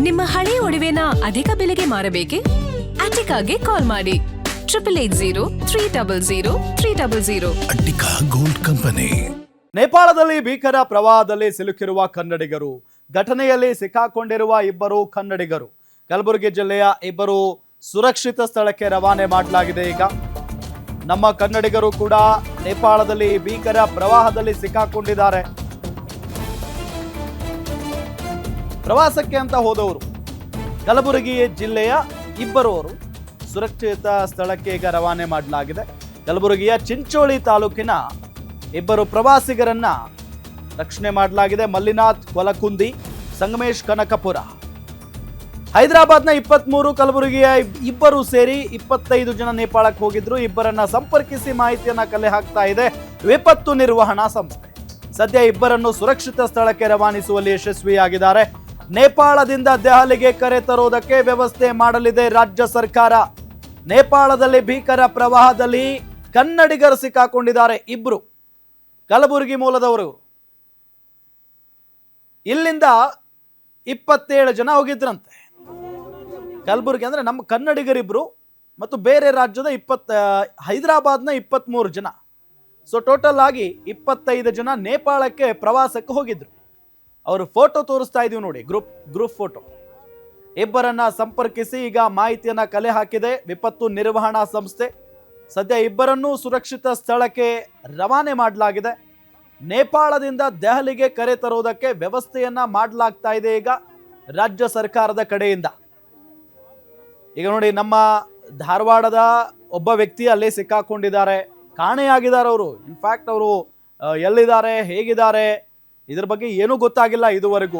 ನಿಮ್ಮ ಹಳೆ ಒಡವೆನ ಅಧಿಕ ಬೆಲೆಗೆ ಮಾರಬೇಕೆ? ಅಟಿಕಾಗೆ ಕಾಲ್ ಮಾಡಿ 8880 ಅಟ್ಟಿಕಾ ಗೋಲ್ಡ್ ಕಂಪನಿ. ನೇಪಾಳದಲ್ಲಿ ಭೀಕರ ಪ್ರವಾಹದಲ್ಲಿ ಸಿಲುಕಿರುವ ಕನ್ನಡಿಗರು, ಘಟನೆಯಲ್ಲಿ ಸಿಕ್ಕಾಕೊಂಡಿರುವ ಇಬ್ಬರು ಕನ್ನಡಿಗರು. ಕಲಬುರಗಿ ಜಿಲ್ಲೆಯ ಇಬ್ಬರು ಸುರಕ್ಷಿತ ಸ್ಥಳಕ್ಕೆ ರವಾನೆ ಮಾಡಲಾಗಿದೆ. ಈಗ ನಮ್ಮ ಕನ್ನಡಿಗರು ಕೂಡ ನೇಪಾಳದಲ್ಲಿ ಭೀಕರ ಪ್ರವಾಹದಲ್ಲಿ ಸಿಕ್ಕಾಕೊಂಡಿದ್ದಾರೆ. ಪ್ರವಾಸಕ್ಕೆ ಅಂತ ಹೋದವರು ಕಲಬುರಗಿ ಜಿಲ್ಲೆಯ ಇಬ್ಬರವರು ಸುರಕ್ಷಿತ ಸ್ಥಳಕ್ಕೆ ಈಗ ರವಾನೆ ಮಾಡಲಾಗಿದೆ. ಕಲಬುರಗಿಯ ಚಿಂಚೋಳಿ ತಾಲೂಕಿನ ಇಬ್ಬರು ಪ್ರವಾಸಿಗರನ್ನ ರಕ್ಷಣೆ ಮಾಡಲಾಗಿದೆ. ಮಲ್ಲಿನಾಥ್ ಕೊಲಕುಂದಿ, ಸಂಗಮೇಶ್ ಕನಕಪುರ. ಹೈದರಾಬಾದ್ನ 23, ಕಲಬುರಗಿಯ ಇಬ್ಬರು ಸೇರಿ 25 ಜನ ನೇಪಾಳಕ್ಕೆ ಹೋಗಿದ್ರು. ಇಬ್ಬರನ್ನ ಸಂಪರ್ಕಿಸಿ ಮಾಹಿತಿಯನ್ನ ಕಲೆ ಹಾಕ್ತಾ ಇದೆ ವಿಪತ್ತು ನಿರ್ವಹಣಾ ಸಂಸ್ಥೆ. ಸದ್ಯ ಇಬ್ಬರನ್ನು ಸುರಕ್ಷಿತ ಸ್ಥಳಕ್ಕೆ ರವಾನಿಸುವಲ್ಲಿ ಯಶಸ್ವಿಯಾಗಿದ್ದಾರೆ. ನೇಪಾಳದಿಂದ ದೆಹಲಿಗೆ ಕರೆ ತರುವುದಕ್ಕೆ ವ್ಯವಸ್ಥೆ ಮಾಡಲಿದೆ ರಾಜ್ಯ ಸರ್ಕಾರ. ನೇಪಾಳದಲ್ಲಿ ಭೀಕರ ಪ್ರವಾಹದಲ್ಲಿ ಕನ್ನಡಿಗರು ಸಿಕ್ಕಾಕೊಂಡಿದ್ದಾರೆ. ಇಬ್ರು ಕಲಬುರಗಿ ಮೂಲದವರು. ಇಲ್ಲಿಂದ 27 ಜನ ಹೋಗಿದ್ರಂತೆ ಕಲಬುರಗಿ. ಅಂದ್ರೆ ನಮ್ಮ ಕನ್ನಡಿಗರಿಬ್ರು ಮತ್ತು ಬೇರೆ ರಾಜ್ಯದ ಹೈದರಾಬಾದ್ನ 23 ಜನ. ಸೊ ಟೋಟಲ್ ಆಗಿ 25 ಜನ ನೇಪಾಳಕ್ಕೆ ಪ್ರವಾಸಕ್ಕೆ ಹೋಗಿದ್ರು. ಅವರು ಫೋಟೋ ತೋರಿಸ್ತಾ ಇದೀವಿ ನೋಡಿ, ಗ್ರೂಪ್ ಫೋಟೋ. ಇಬ್ಬರನ್ನ ಸಂಪರ್ಕಿಸಿ ಈಗ ಮಾಹಿತಿಯನ್ನ ಕಲೆ ಹಾಕಿದೆ ವಿಪತ್ತು ನಿರ್ವಹಣಾ ಸಂಸ್ಥೆ. ಸದ್ಯ ಇಬ್ಬರನ್ನೂ ಸುರಕ್ಷಿತ ಸ್ಥಳಕ್ಕೆ ರವಾನೆ ಮಾಡಲಾಗಿದೆ. ನೇಪಾಳದಿಂದ ದೆಹಲಿಗೆ ಕರೆ ತರುವುದಕ್ಕೆ ವ್ಯವಸ್ಥೆಯನ್ನ ಮಾಡಲಾಗ್ತಾ ಇದೆ ಈಗ ರಾಜ್ಯ ಸರ್ಕಾರದ ಕಡೆಯಿಂದ. ಈಗ ನೋಡಿ, ನಮ್ಮ ಧಾರವಾಡದ ಒಬ್ಬ ವ್ಯಕ್ತಿ ಅಲ್ಲೇ ಸಿಕ್ಕಾಕೊಂಡಿದ್ದಾರೆ, ಕಾಣೆಯಾಗಿದ್ದಾರೆ ಅವರು. ಇನ್ಫ್ಯಾಕ್ಟ್ ಅವರು ಎಲ್ಲಿದ್ದಾರೆ, ಹೇಗಿದ್ದಾರೆ, ಇದ್ರ ಬಗ್ಗೆ ಏನೂ ಗೊತ್ತಾಗಿಲ್ಲ ಇದುವರೆಗೂ.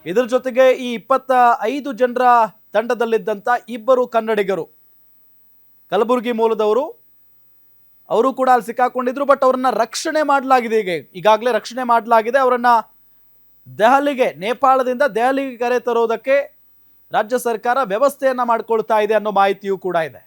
ಇದ್ರ ಜೊತೆಗೆ ಈ 25 ಜನರ ತಂಡದಲ್ಲಿದ್ದಂಥ ಇಬ್ಬರು ಕನ್ನಡಿಗರು ಕಲಬುರಗಿ ಮೂಲದವರು, ಅವರು ಕೂಡ ಅಲ್ಲಿ ಸಿಕ್ಕಾಕೊಂಡಿದ್ರು. ಬಟ್ ಅವರನ್ನ ರಕ್ಷಣೆ ಮಾಡಲಾಗಿದೆ. ಈಗಾಗಲೇ ರಕ್ಷಣೆ ಮಾಡಲಾಗಿದೆ. ಅವರನ್ನ ನೇಪಾಳದಿಂದ ದೆಹಲಿಗೆ ಕರೆ ತರೋದಕ್ಕೆ ರಾಜ್ಯ ಸರ್ಕಾರ ವ್ಯವಸ್ಥೆಯನ್ನ ಮಾಡಿಕೊಳ್ತಾ ಇದೆ ಅನ್ನೋ ಮಾಹಿತಿಯೂ ಕೂಡ ಇದೆ.